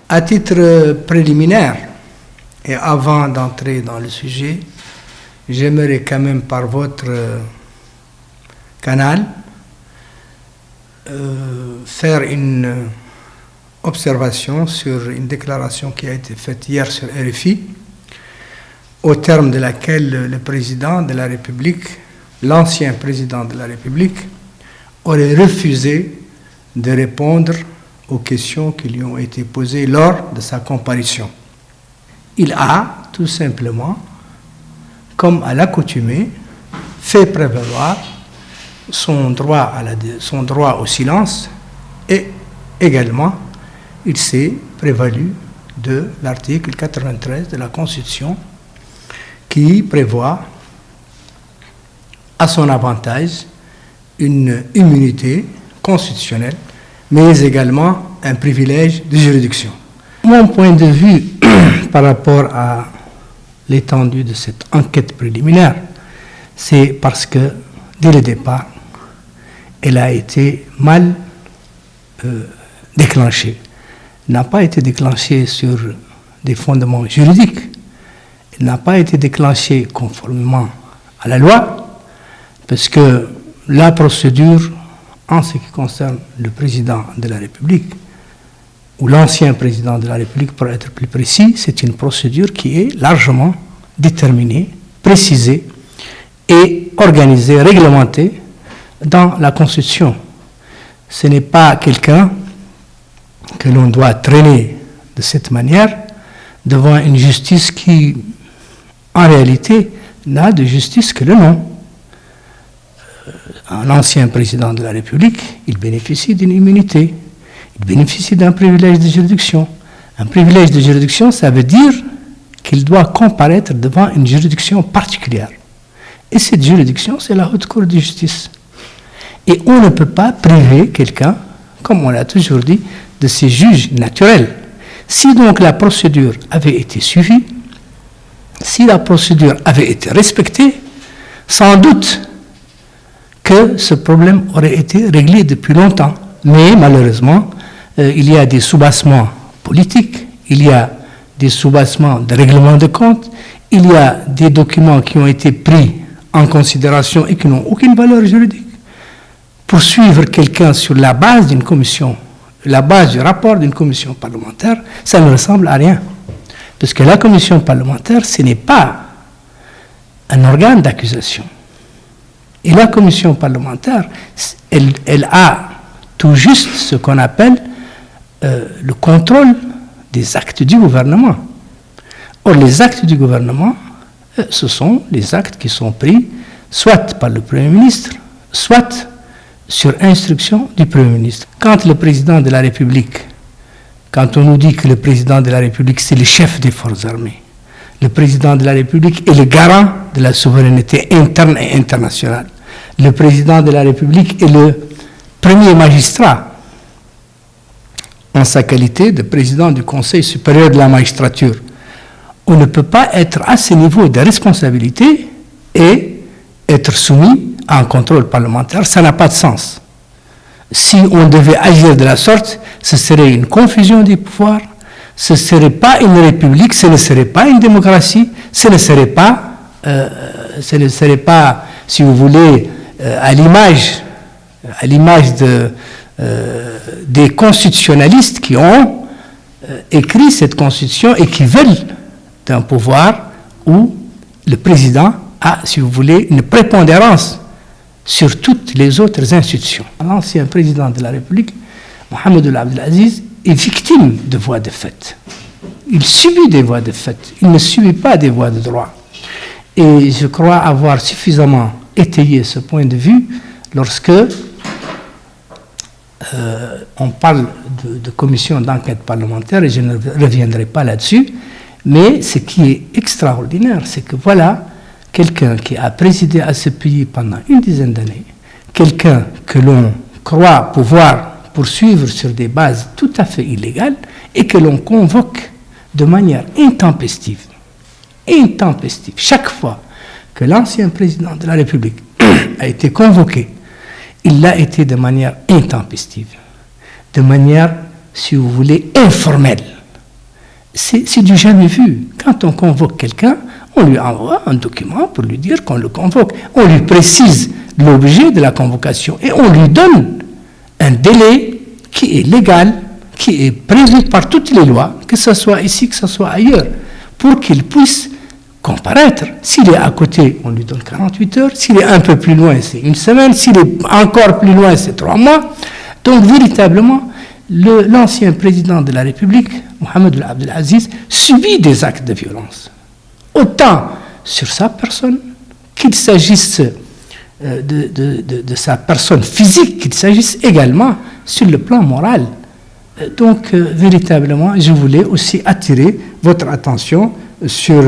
À titre préliminaire, et avant d'entrer dans le sujet, j'aimerais quand même par votre canal faire une observation sur une déclaration qui a été faite hier sur RFI, au terme de laquelle le président de la République, l'ancien président de la République, aurait refusé de répondre aux questions qui lui ont été posées lors de sa comparution. Il a tout simplement, comme à l'accoutumée, fait prévaloir son droit au silence, et également il s'est prévalu de l'article 93 de la Constitution qui prévoit à son avantage une immunité constitutionnelle, mais également un privilège de juridiction. Mon point de vue par rapport à l'étendue de cette enquête préliminaire, c'est parce que dès le départ, elle a été mal déclenchée. Elle n'a pas été déclenchée sur des fondements juridiques, elle n'a pas été déclenchée conformément à la loi, parce que la procédure, en ce qui concerne le président de la République, ou l'ancien président de la République, pour être plus précis, c'est une procédure qui est largement déterminée, précisée et organisée, réglementée dans la Constitution. Ce n'est pas quelqu'un que l'on doit traîner de cette manière devant une justice qui, en réalité, n'a de justice que le nom. Un ancien président de la République, il bénéficie d'une immunité, il bénéficie d'un privilège de juridiction. Un privilège de juridiction, ça veut dire qu'il doit comparaître devant une juridiction particulière. Et cette juridiction, c'est la Haute Cour de justice. Et on ne peut pas priver quelqu'un, comme on l'a toujours dit, de ses juges naturels. Si donc la procédure avait été suivie, si la procédure avait été respectée, sans doute que ce problème aurait été réglé depuis longtemps. Mais malheureusement, il y a des soubassements politiques, il y a des soubassements de règlement de compte, il y a des documents qui ont été pris en considération et qui n'ont aucune valeur juridique. Poursuivre quelqu'un sur la base d'une commission, la base du rapport d'une commission parlementaire, ça ne ressemble à rien. Parce que la commission parlementaire, ce n'est pas un organe d'accusation. Et la commission parlementaire, elle a tout juste ce qu'on appelle le contrôle des actes du gouvernement. Or, les actes du gouvernement, ce sont les actes qui sont pris soit par le Premier ministre, soit sur instruction du Premier ministre. Quand le président de la République, quand on nous dit que le président de la République, c'est le chef des forces armées, le président de la République est le garant de la souveraineté interne et internationale, le président de la République est le premier magistrat en sa qualité de président du Conseil supérieur de la magistrature. On ne peut pas être à ce niveau de responsabilité et être soumis à un contrôle parlementaire. Ça n'a pas de sens. Si on devait agir de la sorte, ce serait une confusion des pouvoirs, ce ne serait pas une république, ce ne serait pas une démocratie, ce ne serait pas, si vous voulez, à l'image des constitutionnalistes qui ont écrit cette constitution et qui veulent d'un pouvoir où le président a, si vous voulez, une prépondérance sur toutes les autres institutions. L'ancien président de la République, Mohamed Ould Abdel Aziz, est victime de voies de fait. Il subit des voies de fait, il ne subit pas des voies de droit. Et je crois avoir suffisamment étayé ce point de vue lorsque on parle de commission d'enquête parlementaire, et je ne reviendrai pas là-dessus, mais ce qui est extraordinaire, c'est que voilà quelqu'un qui a présidé à ce pays pendant une dizaine d'années, quelqu'un que l'on croit pouvoir poursuivre sur des bases tout à fait illégales et que l'on convoque de manière intempestive. Chaque fois que l'ancien président de la République a été convoqué, il l'a été de manière intempestive, de manière, si vous voulez, informelle. c'est du jamais vu. Quand on convoque quelqu'un, on lui envoie un document pour lui dire qu'on le convoque. On lui précise l'objet de la convocation et on lui donne un délai qui est légal, qui est prévu par toutes les lois, que ce soit ici, que ce soit ailleurs, pour qu'il puisse comparaître. S'il est à côté, on lui donne 48 heures. S'il est un peu plus loin, c'est une semaine. S'il est encore plus loin, c'est 3 mois. Donc, véritablement, l'ancien président de la République, Mohamed Abdel Aziz, subit des actes de violence. Autant sur sa personne, qu'il s'agisse de sa personne physique, qu'il s'agisse également sur le plan moral. Donc, véritablement, je voulais aussi attirer votre attention sur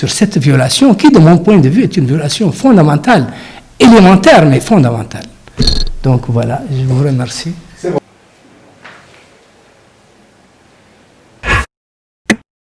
cette violation qui, de mon point de vue, est une violation fondamentale, élémentaire, mais fondamentale. Donc, voilà, je vous remercie.